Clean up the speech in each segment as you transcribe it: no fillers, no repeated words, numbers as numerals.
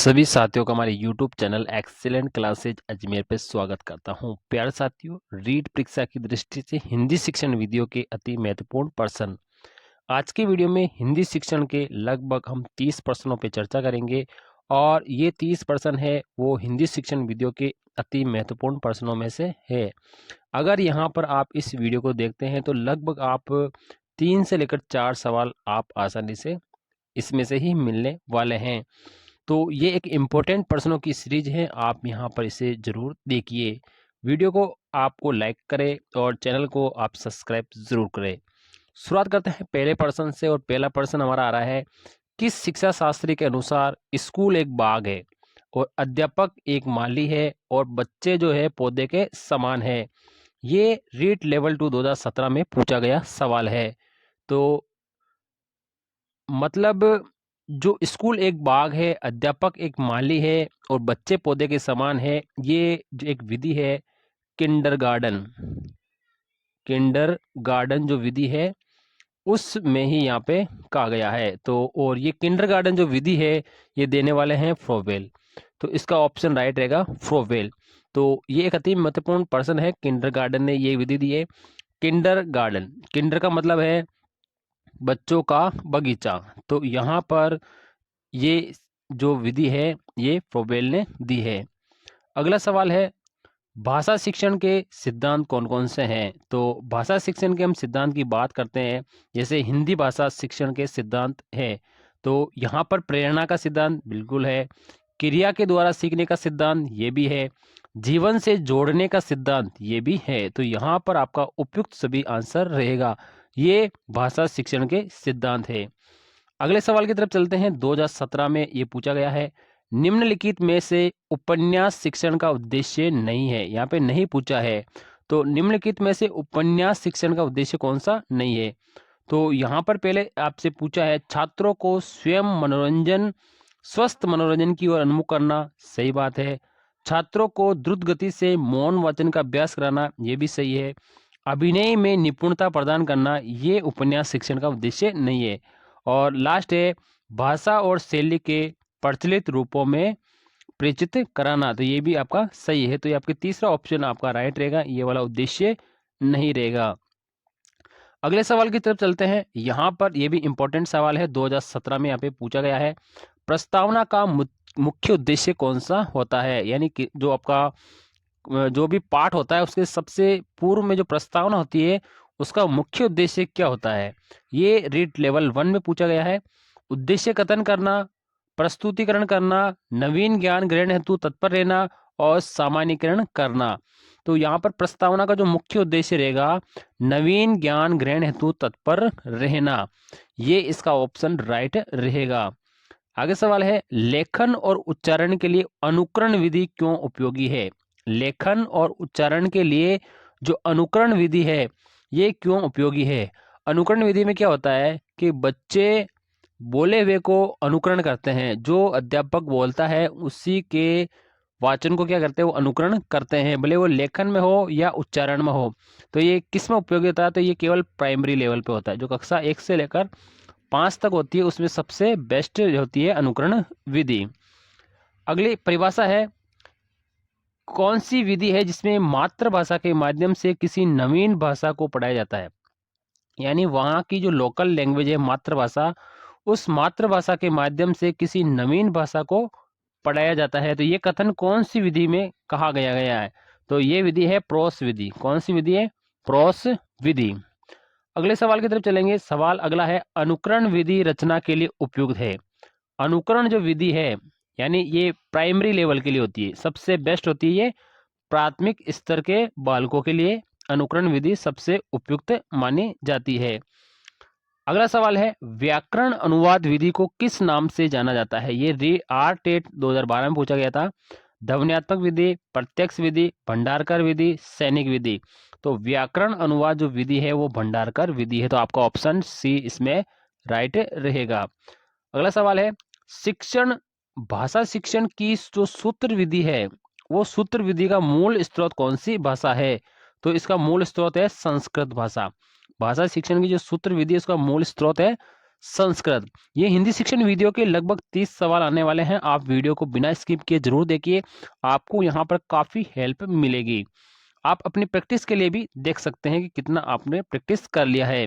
सभी साथियों का हमारे YouTube channel excellent classes Ajmer पे स्वागत करता हूं। प्यारे साथियों, रीट परीक्षा की दृष्टि से हिंदी शिक्षण वीडियो के अति महत्वपूर्ण प्रश्न। आज के वीडियो में हिंदी शिक्षण के लगभग हम 30 प्रश्नों पे चर्चा करेंगे और ये 30 प्रश्न है वो हिंदी शिक्षण वीडियो के अति महत्वपूर्ण प्रश्नों में से है। अगर यहाँ पर आप इस वीडियो को देखते हैं तो लगभग आप 3 से लेकर 4 सवाल आप आसानी से इसमें से ही मिलने वाले हैं। तो ये एक इम्पोर्टेंट प्रश्नों की सीरीज है, आप यहाँ पर इसे ज़रूर देखिए। वीडियो को आपको लाइक करें और चैनल को आप सब्सक्राइब ज़रूर करें। शुरुआत करते हैं पहले प्रश्न से और पहला प्रश्न हमारा आ रहा है, किस शिक्षा शास्त्री के अनुसार स्कूल एक बाग है और अध्यापक एक माली है और बच्चे जो है पौधे के समान है। ये रीट लेवल 2 2017 में पूछा गया सवाल है। तो मतलब जो स्कूल एक बाग है, अध्यापक एक माली है और बच्चे पौधे के समान है, ये जो एक विधि है किंडरगार्टन। किंडरगार्टन जो विधि है उसमें ही यहाँ पे कहा गया है। तो और ये किंडरगार्टन जो विधि है ये देने वाले हैं फ्रोवेल। तो इसका ऑप्शन राइट रहेगा फ्रोवेल। तो ये एक अति महत्वपूर्ण पर्सन है, किंडरगार्टन ने ये विधि दी है। किंडरगार्टन, किंडर का मतलब है बच्चों का बगीचा। तो यहाँ पर ये जो विधि है ये फ्रोबेल ने दी है। अगला सवाल है, भाषा शिक्षण के सिद्धांत कौन कौन से हैं? तो भाषा शिक्षण के हम सिद्धांत की बात करते हैं, जैसे हिंदी भाषा शिक्षण के सिद्धांत है। तो यहाँ पर प्रेरणा का सिद्धांत बिल्कुल है, क्रिया के द्वारा सीखने का सिद्धांत ये भी है, जीवन से जोड़ने का सिद्धांत ये भी है। तो यहाँ पर आपका उपयुक्त सभी आंसर रहेगा, ये भाषा शिक्षण के सिद्धांत है। अगले सवाल की तरफ चलते हैं। 2017 में ये पूछा गया है, निम्नलिखित में से उपन्यास शिक्षण का उद्देश्य नहीं है। यहाँ पे नहीं पूछा है, तो निम्नलिखित में से उपन्यास शिक्षण का उद्देश्य कौन सा नहीं है? तो यहाँ पर पहले आपसे पूछा है, छात्रों को स्वयं मनोरंजन, स्वस्थ मनोरंजन की ओर उन्मुख करना, सही बात है। छात्रों को द्रुत गति से मौन वाचन का अभ्यास कराना, ये भी सही है। अभिनय में निपुणता प्रदान करना, ये उपन्यास शिक्षण का उद्देश्य नहीं है। और लास्ट है, भाषा और शैली के प्रचलित रूपों में परिचित कराना, तो ये भी आपका सही है। तो ये आपके तीसरा ऑप्शन आपका राइट रहेगा, ये वाला उद्देश्य नहीं रहेगा। अगले सवाल की तरफ चलते हैं। यहाँ पर ये भी इंपॉर्टेंट सवाल है, 2017 में यहाँ पे पूछा गया है, प्रस्तावना का मुख्य उद्देश्य कौन सा होता है? यानी कि जो आपका जो भी पाठ होता है उसके सबसे पूर्व में जो प्रस्तावना होती है उसका मुख्य उद्देश्य क्या होता है? ये रीट लेवल 1 में पूछा गया है। उद्देश्य कथन करना, प्रस्तुतिकरण करना, नवीन ज्ञान ग्रहण हेतु तत्पर रहना और सामान्यीकरण करना। तो यहाँ पर प्रस्तावना का जो मुख्य उद्देश्य रहेगा, नवीन ज्ञान ग्रहण हेतु तत्पर रहना, ये इसका ऑप्शन राइट रहेगा। आगे सवाल है, लेखन और उच्चारण के लिए अनुकरण विधि क्यों उपयोगी है? लेखन और उच्चारण के लिए जो अनुकरण विधि है ये क्यों उपयोगी है? अनुकरण विधि में क्या होता है कि बच्चे बोले हुए को अनुकरण करते हैं, जो अध्यापक बोलता है उसी के वाचन को क्या करते हैं, वो अनुकरण करते हैं, भले वो लेखन में हो या उच्चारण में हो। तो ये किस में उपयोगी होता है? तो ये केवल प्राइमरी लेवल पे होता है, जो कक्षा 1 से लेकर 5 तक होती है, उसमें सबसे बेस्ट होती है अनुकरण विधि। अगली परिभाषा है, कौन सी विधि है जिसमें मातृभाषा के माध्यम से किसी नवीन भाषा को पढ़ाया जाता है? यानी वहाँ की जो लोकल लैंग्वेज है मातृभाषा, उस मातृभाषा के माध्यम से किसी नवीन भाषा को पढ़ाया जाता है। तो ये कथन कौन सी विधि में कहा गया है? तो ये विधि है प्रोस विधि। कौन सी विधि है? प्रोस विधि। अगले सवाल की तरफ चलेंगे। सवाल अगला है, अनुकरण विधि रचना के लिए उपयुक्त है। अनुकरण जो विधि है यानी ये प्राइमरी लेवल के लिए होती है, सबसे बेस्ट होती है ये प्राथमिक स्तर के बालकों के लिए अनुकरण विधि सबसे उपयुक्त मानी जाती है। अगला सवाल है, व्याकरण अनुवाद विधि को किस नाम से जाना जाता है? ये टेट 2012 में पूछा गया था। ध्वन्यात्मक विधि, प्रत्यक्ष विधि, भंडारकर विधि, सैनिक विधि। तो व्याकरण अनुवाद जो विधि है वो भंडारकर विधि है, तो आपका ऑप्शन सी इसमें राइट रहेगा। अगला सवाल है, शिक्षण भाषा शिक्षण की जो सूत्र विधि है वो सूत्र विधि का मूल स्रोत कौन सी भाषा है? तो इसका मूल स्रोत है संस्कृत भाषा। भाषा शिक्षण की जो सूत्र विधि है उसका मूल स्रोत है संस्कृत। ये हिंदी शिक्षण वीडियो के लगभग 30 सवाल आने वाले हैं। आप वीडियो को बिना स्किप किए जरूर देखिए, आपको यहाँ पर काफी हेल्प मिलेगी। आप अपनी प्रैक्टिस के लिए भी देख सकते हैं कि कितना आपने प्रैक्टिस कर लिया है।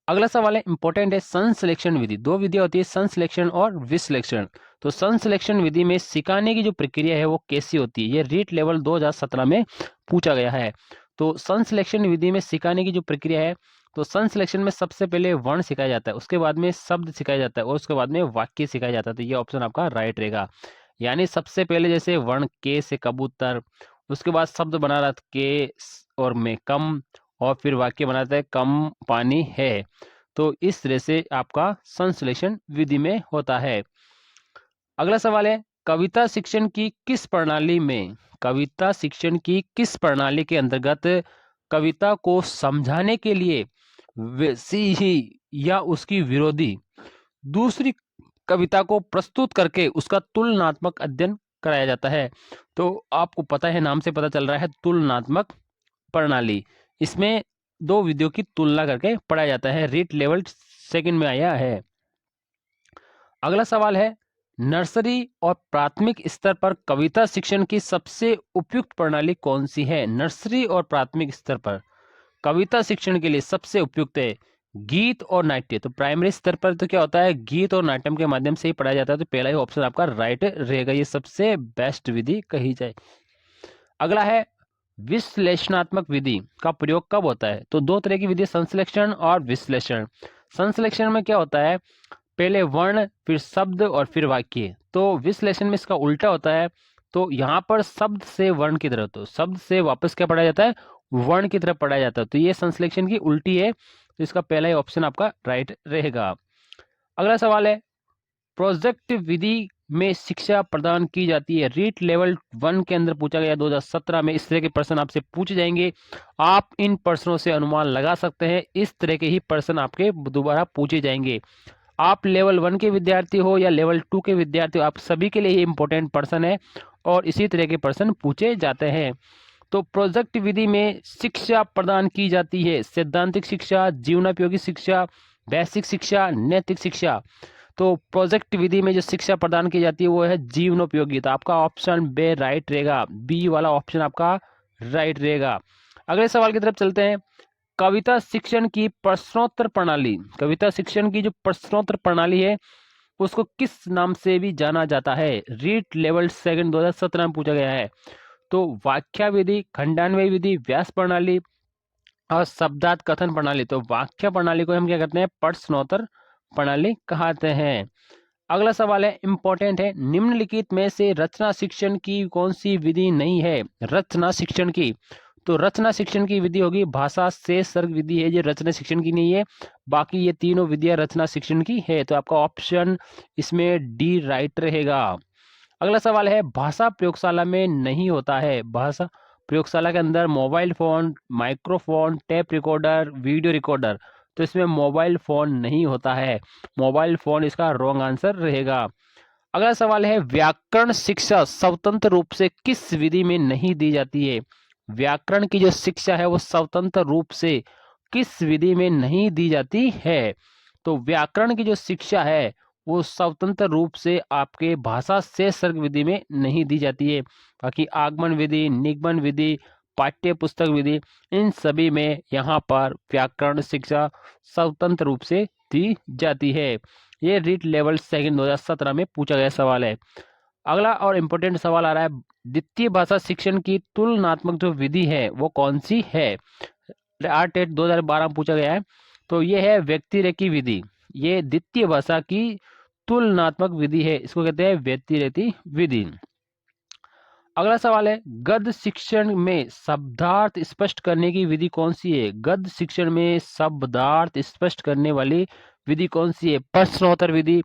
अगला सवाल है, इंपॉर्टेंट है, सन सिलेक्शन विधि। दो विधियां होती है, सन सिलेक्शन और विसिलेक्शन। तो सन सिलेक्शन विधि में सिखाने की जो प्रक्रिया है वो कैसी होती है, ये रीट लेवल 2017 में पूछा गया है। तो सन सिलेक्शन विधि में सिखाने की जो प्रक्रिया है, तो सन सिलेक्शन में सबसे पहले वर्ण सिखाया जाता है, उसके बाद में शब्द सिखाया जाता है और उसके बाद में वाक्य सिखाया जाता है। तो ये ऑप्शन आपका राइट रहेगा। यानी सबसे पहले जैसे वर्ण के से कबूतर, उसके बाद शब्द बना रहा के और में कम, और फिर वाक्य बनाता है कम पानी है। तो इस तरह से आपका संश्लेषण विधि में होता है। अगला सवाल है, कविता शिक्षण की किस प्रणाली में, कविता शिक्षण की किस प्रणाली के अंतर्गत कविता को समझाने के लिए वैसी ही या उसकी विरोधी दूसरी कविता को प्रस्तुत करके उसका तुलनात्मक अध्ययन कराया जाता है। तो आपको पता है, नाम से पता चल रहा है तुलनात्मक प्रणाली। इसमें दो विधियों की तुलना करके पढ़ाया जाता है। रीट लेवल 2 में आया है। अगला सवाल है, नर्सरी और प्राथमिक स्तर पर कविता शिक्षण की सबसे उपयुक्त प्रणाली कौन सी है। नर्सरी और प्राथमिक स्तर पर कविता शिक्षण के लिए सबसे उपयुक्त है गीत और नाट्य। तो प्राइमरी स्तर पर तो क्या होता है, गीत और नाट्यम के माध्यम से ही पढ़ाया जाता है। तो पहला ही ऑप्शन आपका राइट रहेगा, ये सबसे बेस्ट विधि कही जाए। अगला है, विश्लेषणात्मक विधि का प्रयोग कब होता है। तो दो तरह की विधि, संश्लेषण और विश्लेषण। संश्लेषण में क्या होता है, पहले वर्ण फिर शब्द और फिर वाक्य। तो विश्लेषण में इसका उल्टा होता है। तो यहाँ पर शब्द से वर्ण की तरफ, तो शब्द से वापस क्या पढ़ाया जाता है, वर्ण की तरफ पढ़ाया जाता है। तो ये संश्लेषण की उल्टी है। तो इसका पहला ही ऑप्शन आपका राइट रहेगा। अगला सवाल है, प्रोजेक्ट विधि में शिक्षा प्रदान की जाती है। रीट लेवल 1 के अंदर पूछा गया 2017 में। इस तरह के प्रश्न आपसे पूछे जाएंगे, आप इन प्रश्नों से अनुमान लगा सकते हैं। इस तरह के ही प्रश्न आपके दोबारा पूछे जाएंगे। आप लेवल 1 के विद्यार्थी हो या लेवल 2 के विद्यार्थी हो, आप सभी के लिए ही इंपॉर्टेंट प्रश्न है और इसी तरह के प्रश्न पूछे जाते हैं। तो प्रोजेक्ट विधि में शिक्षा प्रदान की जाती है, सैद्धांतिक शिक्षा, जीवनोपयोगी शिक्षा, बेसिक शिक्षा, नैतिक शिक्षा। तो प्रोजेक्ट विधि में जो शिक्षा प्रदान की जाती है वो है जीवनोपयोगी। तो आपका ऑप्शन बी राइट रहेगा, बी वाला ऑप्शन आपका राइट रहेगा। अगले सवाल की तरफ चलते हैं, कविता शिक्षण की प्रश्नोत्तर प्रणाली, कविता शिक्षण की जो प्रश्नोत्तर प्रणाली है उसको किस नाम से भी जाना जाता है। रीट लेवल 2 2017 में पूछा गया है। तो वाक्या विधि, खंडान्वय विधि, व्यास प्रणाली और शब्दार्थ कथन प्रणाली। तो वाक्य प्रणाली को हम क्या कहते हैं, प्रश्नोत्तर प्रणाली कहते हैं। अगला सवाल है, इंपॉर्टेंट है, निम्नलिखित में से रचना शिक्षण की कौन सी विधि नहीं है। रचना शिक्षण की, तो रचना शिक्षण की विधि होगी भाषा से सर्ग विधि है, ये रचना शिक्षण की नहीं है। बाकी ये तीनों विधियां रचना शिक्षण की है। तो आपका ऑप्शन इसमें डी राइट रहेगा। अगला सवाल है, भाषा प्रयोगशाला में नहीं होता है। भाषा प्रयोगशाला के अंदर mobile phone, microphone, tape recorder, video recorder. तो इसमें मोबाइल फोन नहीं होता है, मोबाइल फोन इसका रॉन्ग आंसर रहेगा। अगला सवाल है, व्याकरण शिक्षा स्वतंत्र रूप से किस विधि में नहीं दी जाती है। व्याकरण की जो शिक्षा है वो स्वतंत्र रूप से किस विधि में नहीं दी जाती है। तो व्याकरण की जो शिक्षा है वो स्वतंत्र रूप से आपके भाषा से सर्ग विधि में नहीं दी जाती है। बाकी आगमन विधि, निगमन विधि, पाठ्य पुस्तक विधि, इन सभी में यहाँ पर व्याकरण शिक्षा स्वतंत्र रूप से दी जाती है। ये रीट लेवल 2 2017 में पूछा गया सवाल है। अगला और इम्पोर्टेंट सवाल आ रहा है, द्वितीय भाषा शिक्षण की तुलनात्मक जो विधि है वो कौन सी है। टेट 2012 में पूछा गया है। तो ये है व्यक्तिरेखी विधि, ये द्वितीय भाषा की तुलनात्मक विधि है, इसको कहते हैं व्यक्तिरेखी विधि। अगला सवाल है, गद्य शिक्षण में शब्दार्थ स्पष्ट करने की विधि कौन सी है। गद्य शिक्षण में शब्दार्थ स्पष्ट करने वाली विधि कौन सी है। प्रश्नोत्तर विधि,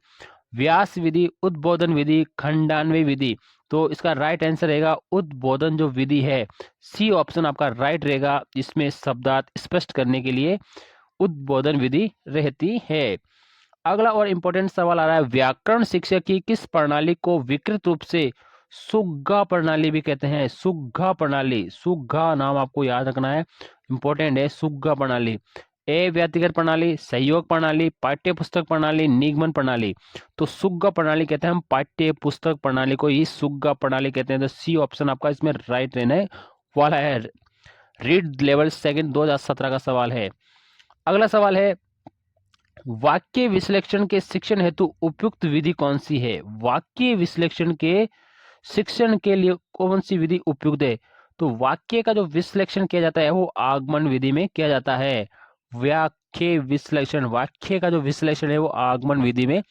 व्यास विधि, उद्बोधन विधि, खंडान्वय विधि। तो इसका राइट आंसर रहेगा उद्बोधन जो विधि है, सी ऑप्शन आपका राइट रहेगा। इसमें शब्दार्थ स्पष्ट करने के लिए उद्बोधन विधि रहती है। अगला और इम्पोर्टेंट सवाल आ रहा है, व्याकरण शिक्षा की किस प्रणाली को विकृत रूप से सुग्गा प्रणाली भी कहते हैं। सुग्गा प्रणाली, सुग्गा नाम आपको याद रखना है, इंपॉर्टेंट है सुग्गा प्रणाली। ए व्यक्तिगत प्रणाली, सहयोग प्रणाली, पाठ्य पुस्तक प्रणाली, निगमन प्रणाली। तो सुग्गा प्रणाली कहते हैं हम पाठ्य पुस्तक प्रणाली को ही सुग्गा प्रणाली कहते हैं। तो सी ऑप्शन आपका इसमें राइट रहने वाला है। रीड लेवल सेकंड 2017 का सवाल है। अगला सवाल है, वाक्य विश्लेषण के शिक्षण हेतु उपयुक्त विधि कौन सी है? वाक्य विश्लेषण के शिक्षण के लिए कौन सी विधि उपयुक्त है? तो वाक्य का जो विश्लेषण किया जाता है वो आगमन विधि में किया जाता है। वाक्य का जो विश्लेषण है वो आगमन विधि में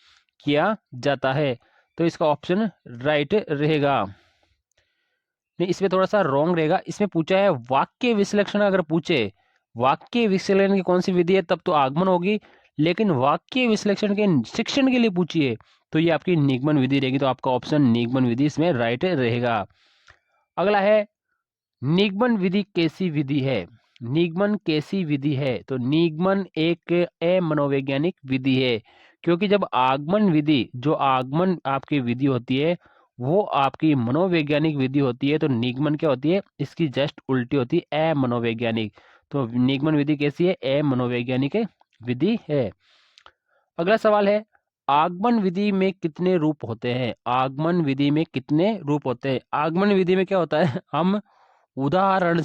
किया जाता है। तो इसका ऑप्शन राइट रहेगा। नहीं, इसमें थोड़ा सा रॉन्ग रहेगा। इसमें पूछा है वाक्य विश्लेषण, अगर पूछे वाक्य विश्लेषण की कौन सी विधि है तब तो आगमन होगी, लेकिन वाक्य विश्लेषण के शिक्षण के लिए पूछिए तो ये आपकी निगमन विधि रहेगी। तो आपका ऑप्शन निगमन विधि इसमें राइट रहेगा। अगला है, निगमन विधि कैसी विधि है? निगमन कैसी विधि है? तो निगमन एक मनोवैज्ञानिक विधि है, क्योंकि जब आगमन विधि, जो आगमन आपकी विधि होती है वो आपकी मनोवैज्ञानिक विधि होती है, तो निगमन क्या होती है? इसकी जस्ट उल्टी होती है, अमनोवैज्ञानिक। तो निगमन विधि कैसी है? अमनोवैज्ञानिक विधि है। अगला सवाल है, आगमन विधि में कितने रूप होते हैं? आगमन विधि में कितने रूप होते हैं? आगमन विधि में क्या होता है, हम उदाहरण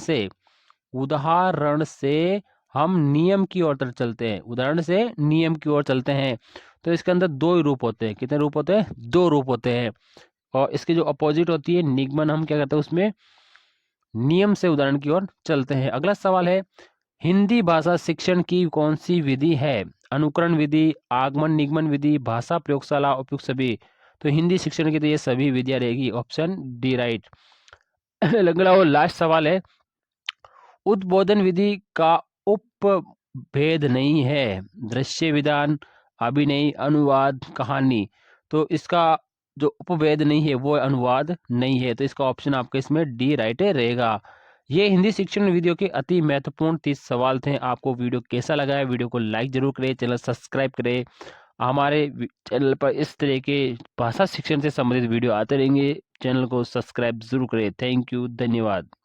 से हम नियम की ओर तरफ चलते हैं। उदाहरण से नियम की ओर चलते हैं। तो इसके अंदर दो ही रूप होते हैं। कितने रूप होते हैं? दो रूप होते हैं। और इसकी जो अपोजिट होती है निगमन, हम क्या करते हैं उसमें नियम से उदाहरण की ओर चलते हैं। अगला सवाल है, हिंदी भाषा शिक्षण की कौन सी विधि है? अनुकरण विधि, आगमन निगमन विधि, भाषा प्रयोगशाला, उपयुक्त सभी। तो हिंदी शिक्षण की तो ये सभी विधियां रहेगी। Option D right. अगला और लास्ट सवाल है, उद्बोधन विधि का उपभेद नहीं है? दृश्य विधान, अभिनय, अनुवाद, कहानी। तो इसका जो उपभेद नहीं है वो अनुवाद नहीं है। तो इसका ऑप्शन आपका इसमें डी राइट रहेगा। ये हिंदी शिक्षण वीडियो के अति महत्वपूर्ण 30 सवाल थे। आपको वीडियो कैसा लगा है? वीडियो को लाइक जरूर करें, चैनल सब्सक्राइब करें। हमारे चैनल पर इस तरह के भाषा शिक्षण से संबंधित वीडियो आते रहेंगे। चैनल को सब्सक्राइब जरूर करें। थैंक यू, धन्यवाद।